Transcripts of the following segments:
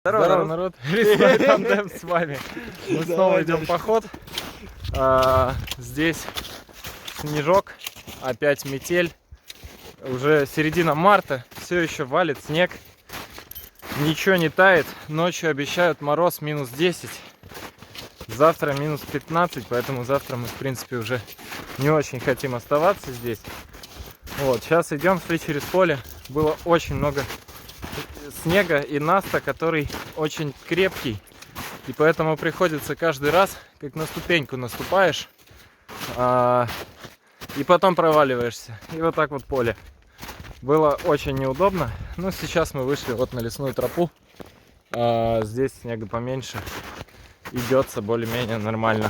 Здорово, народ! Лесной тандем с вами. Мы снова идем в поход. Здесь снежок, опять метель. Уже середина марта, все еще валит снег. Ничего не тает. Ночью обещают мороз минус 10. Завтра минус 15, поэтому завтра мы, в принципе, уже не очень хотим оставаться здесь. Вот, сейчас идем, шли через поле. Было очень много снега и наста, который очень крепкий. И поэтому приходится каждый раз, как на ступеньку наступаешь, и потом проваливаешься. И вот так вот поле. Было очень неудобно. Но сейчас мы вышли вот на лесную тропу. Здесь снега поменьше. Идется более-менее нормально.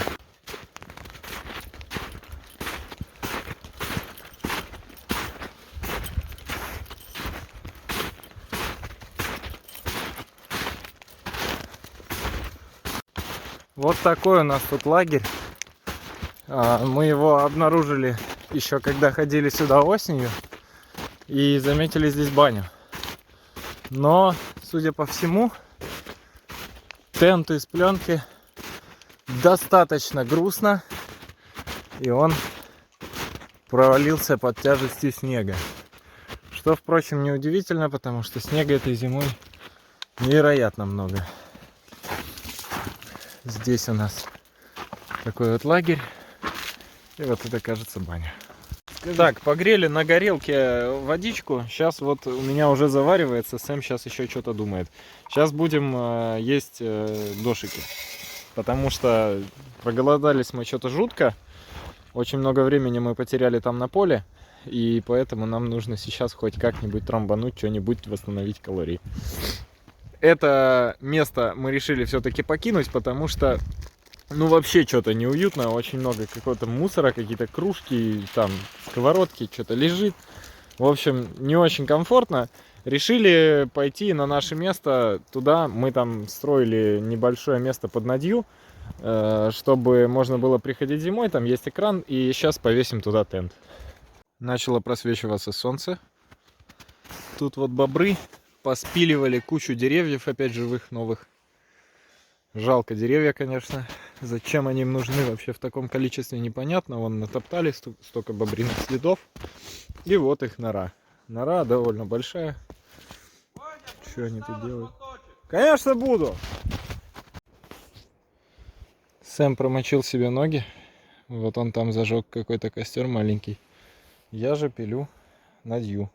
Вот такой у нас тут лагерь. Мы его обнаружили еще когда ходили сюда осенью и заметили здесь баню. Но, судя по всему, тент из пленки достаточно грустно, и он провалился под тяжестью снега. Что, впрочем, неудивительно, потому что снега этой зимой невероятно много. Здесь у нас такой вот лагерь. И вот это, кажется, баня. Так, погрели на горелке водичку. Сейчас вот у меня уже заваривается. Сэм сейчас еще что-то думает. Сейчас будем есть дошики. Потому что проголодались мы что-то жутко. Очень много времени мы потеряли там на поле. И поэтому нам нужно сейчас хоть как-нибудь трамбануть, что-нибудь восстановить калории. Это место мы решили все-таки покинуть, потому что, ну, вообще что-то неуютно. Очень много какого-то мусора, какие-то кружки, там, сковородки, что-то лежит. В общем, не очень комфортно. Решили пойти на наше место туда. Мы там строили небольшое место под Надью, чтобы можно было приходить зимой. Там есть экран, и сейчас повесим туда тент. Начало просвечиваться солнце. Тут вот бобры. Поспиливали кучу деревьев, опять живых, новых. Жалко деревья, конечно. Зачем они им нужны вообще в таком количестве, непонятно. Вон натоптали столько бобриных следов. И вот их нора. Нора довольно большая. Что они тут делают? Конечно, буду! Сэм промочил себе ноги. Вот он там зажег какой-то костер маленький. Я же пилю Надью.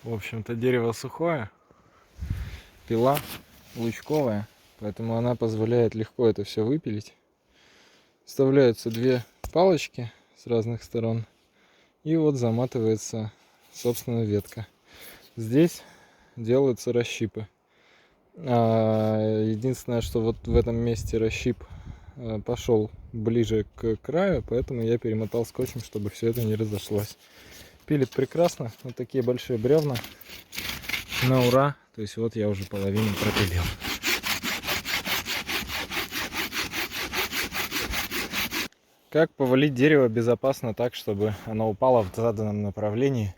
В общем-то, дерево сухое, пила лучковая, поэтому она позволяет легко это все выпилить. Вставляются две палочки с разных сторон, и вот заматывается, собственно, ветка. Здесь делаются расщипы. Единственное, что вот в этом месте расщип пошел ближе к краю, поэтому я перемотал скотчем, чтобы все это не разошлось. Пилит прекрасно, вот такие большие бревна, на ура, то есть вот я уже половину пропилил. Как повалить дерево безопасно так, чтобы оно упало в заданном направлении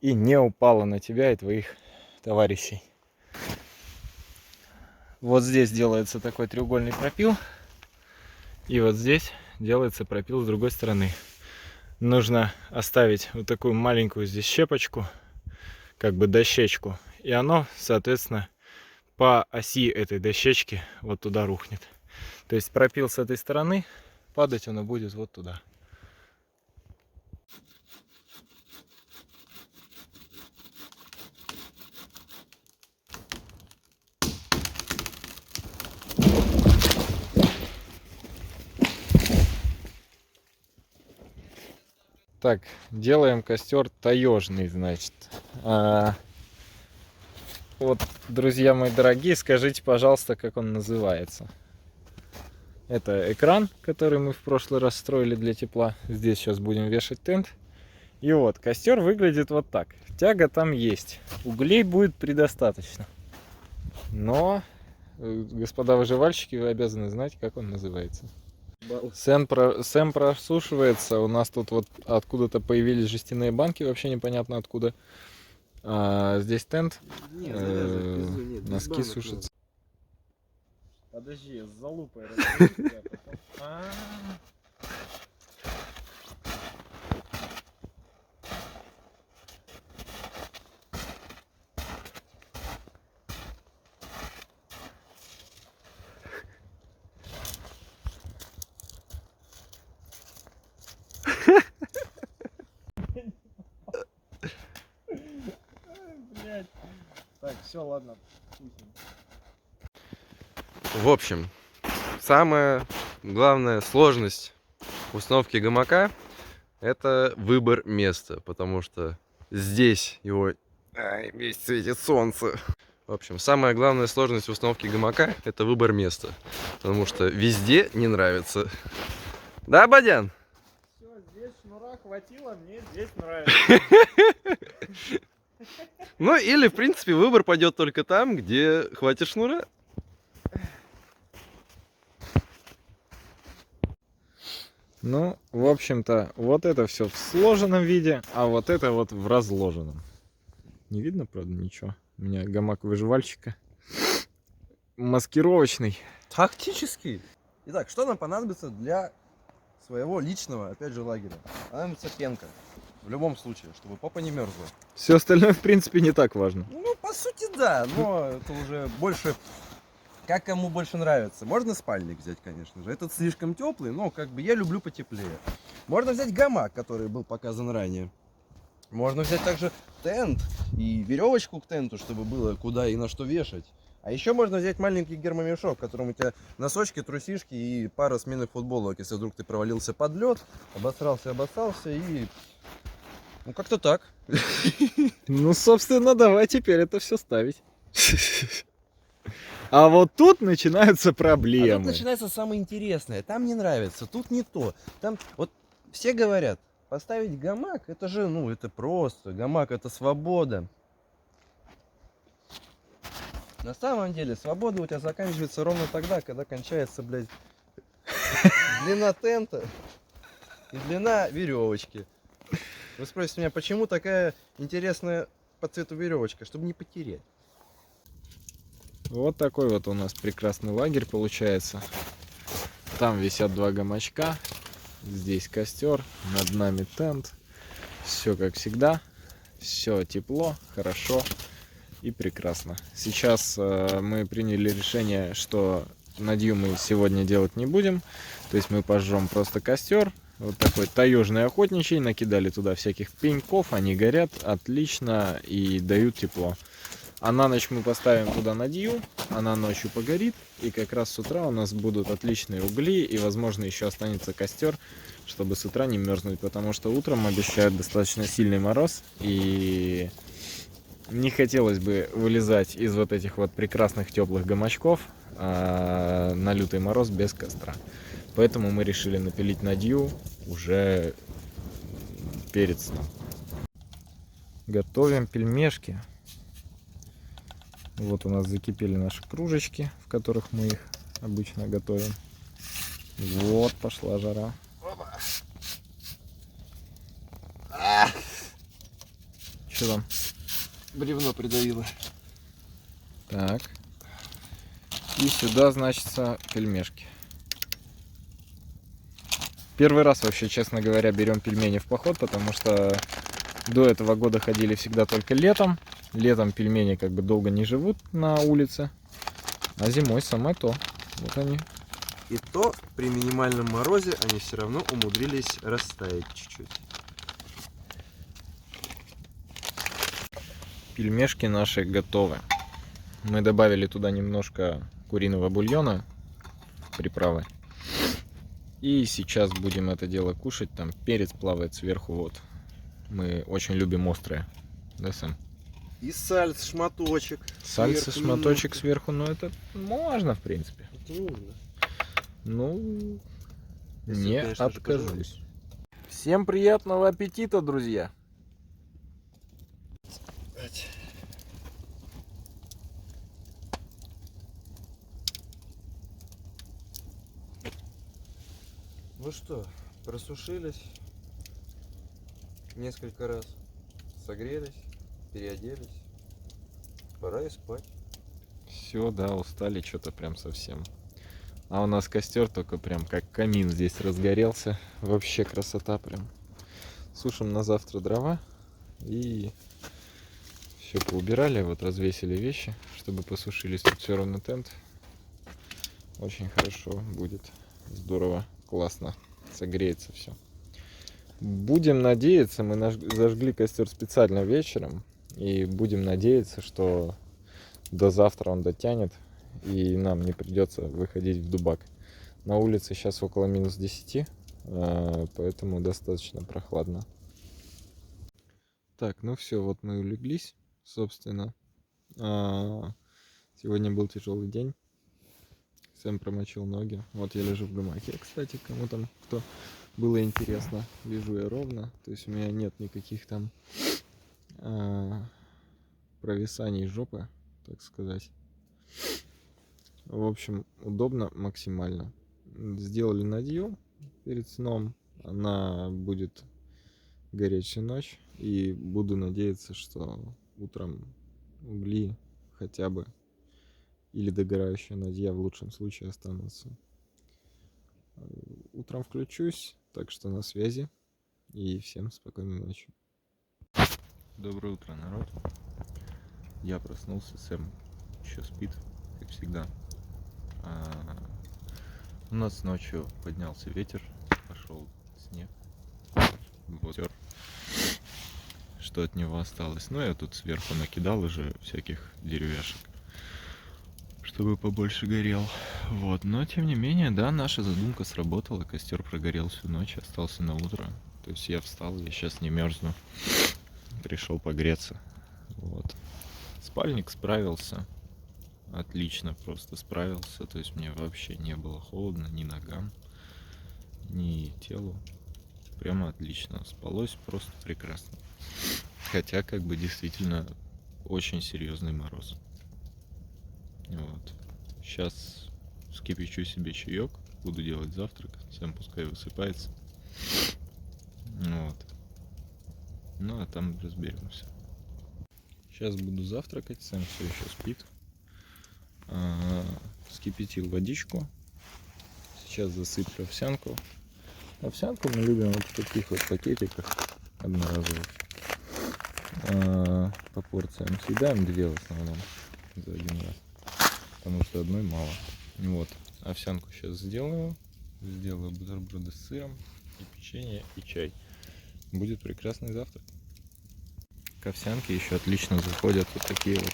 и не упало на тебя и твоих товарищей. Вот здесь делается такой треугольный пропил, и вот здесь делается пропил с другой стороны. Нужно оставить вот такую маленькую здесь щепочку, как бы дощечку, и оно, соответственно, по оси этой дощечки вот туда рухнет. То есть пропил с этой стороны, падать оно будет вот туда. Так, делаем костер таежный, значит. Вот, друзья мои дорогие, скажите, пожалуйста, как он называется. Это экран, который мы в прошлый раз строили для тепла. Здесь сейчас будем вешать тент. И вот, костер выглядит вот так. Тяга там есть. Углей будет предостаточно. Но, господа выживальщики, вы обязаны знать, как он называется. Сэм просушивается. У нас тут вот откуда-то появились жестяные банки, вообще непонятно откуда. А здесь тент, Нет, нет, без носки банок, сушатся. Подожди, с залупой Блять. Так, все, ладно. В общем, самая главная сложность установки гамака — это выбор места, потому что здесь его весь светит солнце. В общем, самая главная сложность установки гамака — это выбор места, потому что везде не нравится. Да, Бадян? Все, здесь шнура хватило, мне здесь нравится. Ну или, в принципе, выбор пойдет только там, где хватит шнура. Ну, в общем-то, вот это все в сложенном виде, а вот это вот в разложенном. Не видно, правда, ничего. У меня гамак выживальщика. Маскировочный. Тактический. Итак, что нам понадобится для своего личного, опять же, лагеря? Понадобится пенка. В любом случае, чтобы попа не мерзла. Все остальное, в принципе, не так важно. Ну, по сути, да, но это уже больше... Как кому больше нравится. Можно спальник взять, конечно же. Этот слишком теплый, но как бы я люблю потеплее. Можно взять гамак, который был показан ранее. Можно взять также тент и веревочку к тенту, чтобы было куда и на что вешать. А еще можно взять маленький гермомешок, в котором у тебя носочки, трусишки и пара сменных футболок. Если вдруг ты провалился под лед, обосрался и... Ну, как-то так. Ну, собственно, давай теперь это все ставить. А вот тут начинаются А проблемы. тут начинается самое интересное. Там не нравится, тут не то. Там вот все говорят, поставить гамак, это же, ну, это просто. Гамак — это свобода. На самом деле, свобода у тебя заканчивается ровно тогда, когда кончается, блядь, длина тента и длина веревочки. Вы спросите меня, почему такая интересная по цвету веревочка? Чтобы не потерять. Вот такой вот у нас прекрасный лагерь получается. Там висят два гамачка, здесь костер, над нами тент. Все как всегда, все тепло, хорошо и прекрасно. Сейчас мы приняли решение, что надью мы сегодня делать не будем. То есть мы пожжем просто костер. Вот такой таежный охотничий. Накидали туда всяких пеньков, они горят отлично и дают тепло. А на ночь мы поставим туда надью, она ночью погорит, и как раз с утра у нас будут отличные угли, и, возможно, еще останется костер, чтобы с утра не мерзнуть, потому что утром обещают достаточно сильный мороз, и не хотелось бы вылезать из вот этих вот прекрасных теплых гамачков на лютый мороз без костра. Поэтому мы решили напилить надью уже перед сном. Готовим пельмешки. Вот у нас закипели наши кружечки, в которых мы их обычно готовим. Вот пошла жара. Что там? Бревно придавило. Так. И сюда, значится, пельмешки. Первый раз вообще, честно говоря, берем пельмени в поход, потому что до этого года ходили всегда только летом. Летом пельмени как бы долго не живут на улице, а зимой самое то. Вот они. И то при минимальном морозе они все равно умудрились растаять чуть-чуть. Пельмешки наши готовы. Мы добавили туда немножко куриного бульона, приправы. И сейчас будем это дело кушать. Там перец плавает сверху. Вот. Мы очень любим острое. Да, Сэм? И сальц, шматочек. Сальца, шматочек сверху. Ну, это можно, в принципе. Это нужно. Ну, Если, не конечно же, откажусь. Всем приятного аппетита, друзья! Ну что, просушились несколько раз, согрелись. переоделись. Пора и спать. Все, да, устали что-то прям совсем. А у нас костер только прям как камин здесь разгорелся. Вообще красота прям. Сушим на завтра дрова и все поубирали, вот развесили вещи, чтобы посушились. Тут все равно тент. Очень хорошо будет. Здорово, классно. Согреется все. Будем надеяться, мы зажгли костер специально вечером. И будем надеяться, что до завтра он дотянет. И нам не придется выходить в дубак. На улице сейчас около минус 10. Поэтому достаточно прохладно. Так, ну все, вот мы улеглись, собственно. Сегодня был тяжелый день. Сэм промочил ноги. Вот я лежу в гамаке, кстати, кому там, кто было интересно. Лежу я ровно, то есть у меня нет никаких там провисаний жопы, так сказать. В общем, удобно максимально. Сделали надью перед сном. Она будет гореть всю ночь. И буду надеяться, что утром угли хотя бы или догорающая надья в лучшем случае останутся. Утром включусь, так что на связи. И всем спокойной ночи. Доброе утро, народ. Я проснулся, Сэм еще спит, как всегда. У нас ночью поднялся ветер, пошел снег. Вот что от него осталось. Но я тут сверху накидал уже всяких деревяшек, чтобы побольше горел. Вот. Но тем не менее, да, наша задумка сработала. Костер прогорел всю ночь, остался на утро. То есть я встал, я сейчас не мерзну. Пришел погреться. Вот. Спальник справился. Отлично просто справился. То есть мне вообще не было холодно ни ногам, ни телу. Прямо отлично. Спалось просто прекрасно. Хотя как бы действительно очень серьезный мороз. Вот. Сейчас вскипячу себе чаек, буду делать завтрак, Сэм пускай высыпается. Вот. Ну а там разберемся. Сейчас буду завтракать, Сэм все еще спит. Вскипятил водичку. Сейчас засыплю овсянку. Овсянку мы любим вот в таких вот пакетиках одноразовых. По порциям съедаем 2 в основном за один раз. Потому что одной мало. Вот. Овсянку сейчас сделаю. Сделаю бутерброды с сыром, и печенье, и чай. Будет прекрасный завтрак. К овсянке еще отлично заходят вот такие вот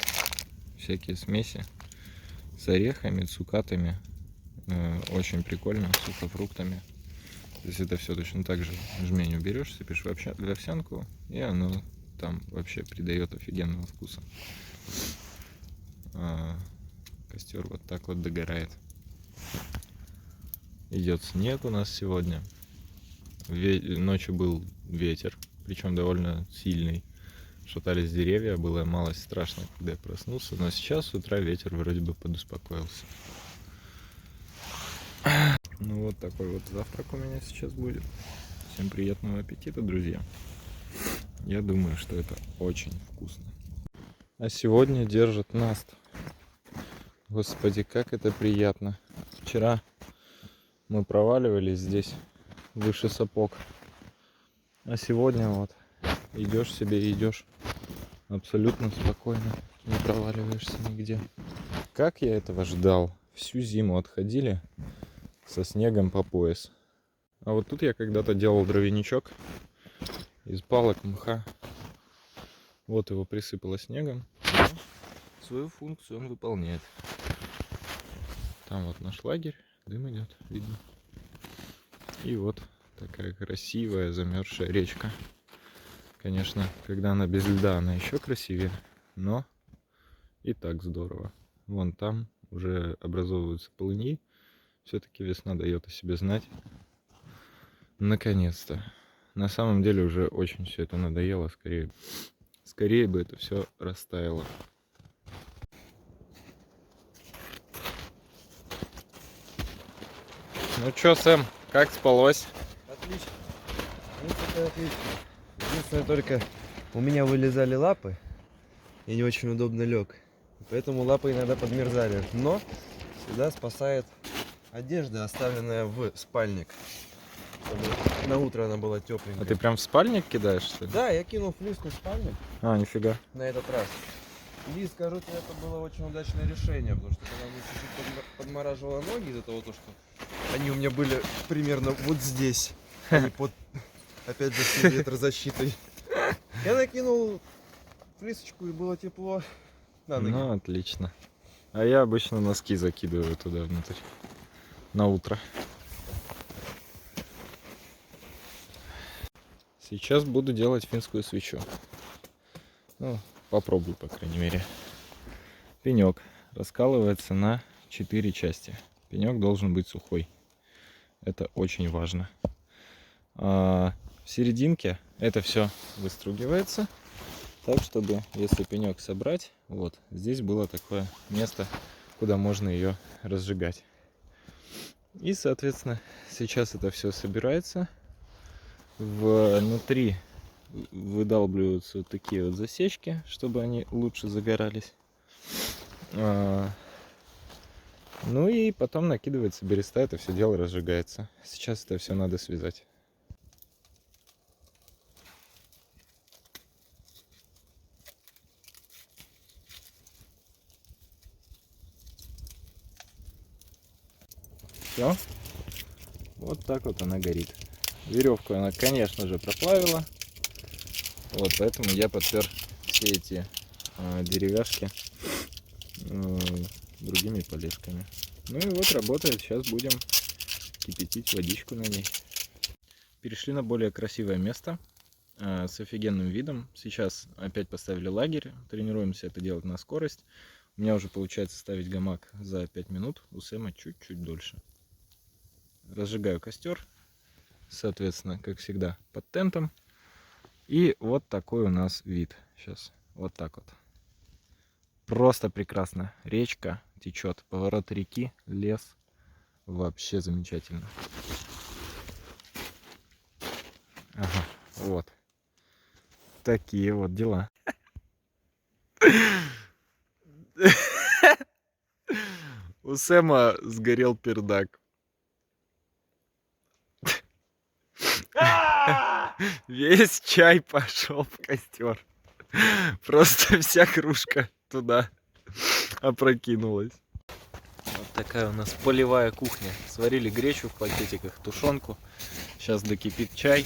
всякие смеси с орехами, цукатами. Очень прикольно, с сухофруктами. То есть это все точно так же жменю берешь, сыпешь в овсянку, и оно там вообще придает офигенного вкуса. Костер вот так вот догорает. Идет снег у нас сегодня. Ночью был ветер, причем довольно сильный. Шатались деревья, было малость страшно, когда я проснулся. Но сейчас с утра ветер вроде бы подуспокоился. Ну вот такой вот завтрак у меня сейчас будет. Всем приятного аппетита, друзья. Я думаю, что это очень вкусно. А сегодня держит Наст. Господи, как это приятно. Вчера мы проваливались здесь выше сапог. А сегодня вот идешь себе и идешь абсолютно спокойно. Не проваливаешься нигде. Как я этого ждал. Всю зиму отходили со снегом по пояс. А вот тут я когда-то делал дровяничок из палок мха. Вот его присыпало снегом. Но свою функцию он выполняет. Там вот наш лагерь. Дым идет, видно. И вот такая красивая замерзшая речка. Конечно, когда она без льда, она еще красивее. Но и так здорово. Вон там уже образовываются полыньи. Все-таки весна дает о себе знать. Наконец-то. На самом деле уже очень все это надоело. Скорее бы это все растаяло. Ну чё, Сэм, как спалось? Отлично. В принципе, отлично. Единственное, только у меня вылезали лапы. я не очень удобно лег. Поэтому лапы иногда подмерзали. Но всегда спасает одежда, оставленная в спальник. Чтобы на утро она была тепленькая. А ты прям в спальник кидаешь, что ли? Да, я кинул флиску в спальник А, нифига. на этот раз. И скажу тебе, это было очень удачное решение, потому что когда мне чуть-чуть подмораживало ноги из-за того, что они у меня были примерно вот здесь, а не под, опять же, с ветрозащитой. Я накинул флисочку и было тепло на ноги. Ну, отлично. А я обычно носки закидываю туда внутрь. На утро. Сейчас буду делать финскую свечу. Ну, попробую, по крайней мере. Пенек раскалывается на 4 части. Пенек должен быть сухой. Это очень важно. А в серединке это все выстругивается. Так, чтобы, если пенек собрать, вот здесь было такое место, куда можно ее разжигать. И, соответственно, сейчас это все собирается. Внутри выдалбливаются вот такие вот засечки, чтобы они лучше загорались. Ну и потом накидывается береста, это все дело разжигается. Сейчас это все надо связать. Все. Вот так вот она горит. Веревку она, конечно же, проплавила. Вот, поэтому я подпер все эти деревяшки другими полежками. Ну и вот работает. Сейчас будем кипятить водичку на ней. Перешли на более красивое место с офигенным видом. Сейчас опять поставили лагерь. Тренируемся это делать на скорость. У меня уже получается ставить гамак за 5 минут. У Сэма чуть-чуть дольше. Разжигаю костер. Соответственно, как всегда, под тентом. И вот такой у нас вид. Сейчас вот так вот. Просто прекрасно. Речка течет, поворот реки, лес. Вообще замечательно. Ага, вот. Такие вот дела. У Сэма сгорел пердак. Весь чай пошел в костер. Просто вся кружка туда опрокинулась. Вот такая у нас полевая кухня. Сварили гречу в пакетиках, тушенку. Сейчас докипит чай.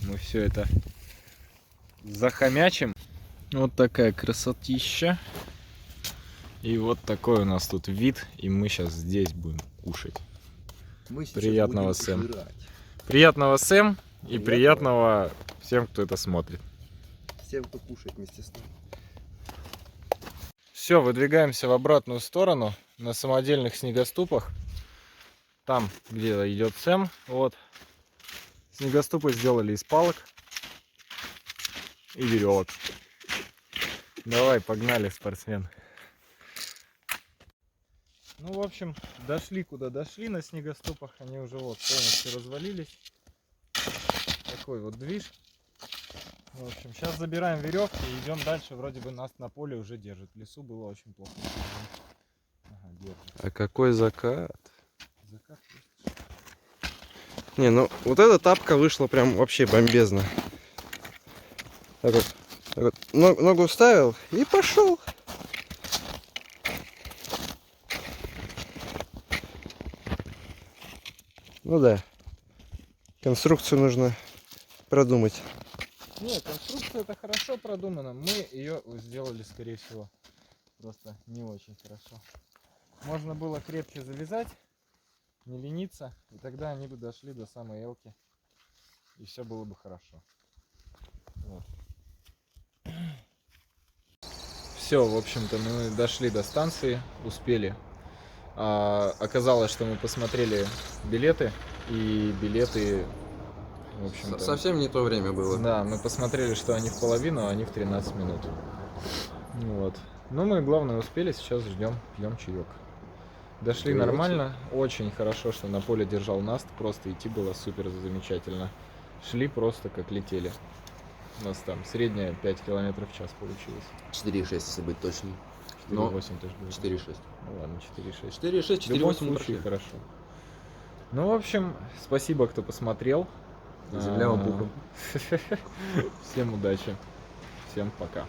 Мы все это захомячим. Вот такая красотища. И вот такой у нас тут вид. И мы сейчас здесь будем кушать. Приятного, Сэм. Приятного, Сэм. И приятного всем, кто это смотрит. Всем, кто кушает вместе с нами. Все, выдвигаемся в обратную сторону на самодельных снегоступах. Там, где идет Сэм. Вот. Снегоступы сделали из палок и веревок. Давай, погнали, спортсмен. Ну, в общем, дошли куда дошли на снегоступах. Они уже вот полностью развалились. Такой вот движ. В общем, сейчас забираем веревки и идем дальше. Вроде бы нас на поле уже держит. В лесу было очень плохо. Ага, держит. А какой закат? Закат. Не, ну вот эта тапка вышла прям вообще бомбезно. Так вот, ногу вставил и пошел. Ну да. Конструкцию нужно продумать. Нет, конструкция это хорошо продумана. Мы ее сделали, скорее всего, просто не очень хорошо. Можно было крепче завязать, не лениться, и тогда они бы дошли до самой элки. И все было бы хорошо. Вот. Все, в общем-то, мы дошли до станции, успели. Оказалось, что мы посмотрели билеты, и билеты, в общем-то... Совсем не то время было. Да, мы посмотрели, что они в половину, а они в 13 минут. Вот. Но мы, главное, успели, сейчас ждем, пьем чаек. Дошли нормально, очень хорошо, что на поле держал Наст, просто идти было супер замечательно. Шли просто как летели. У нас там средняя 5 километров в час получилось. 4,6, если быть точным. 4,8 тоже будет. 4,6. Ну ладно, 4,6. 4,6, В любом 4,8 случае хорошо. Ну, в общем, спасибо, кто посмотрел. Земля вам пухом. Всем удачи. Всем пока.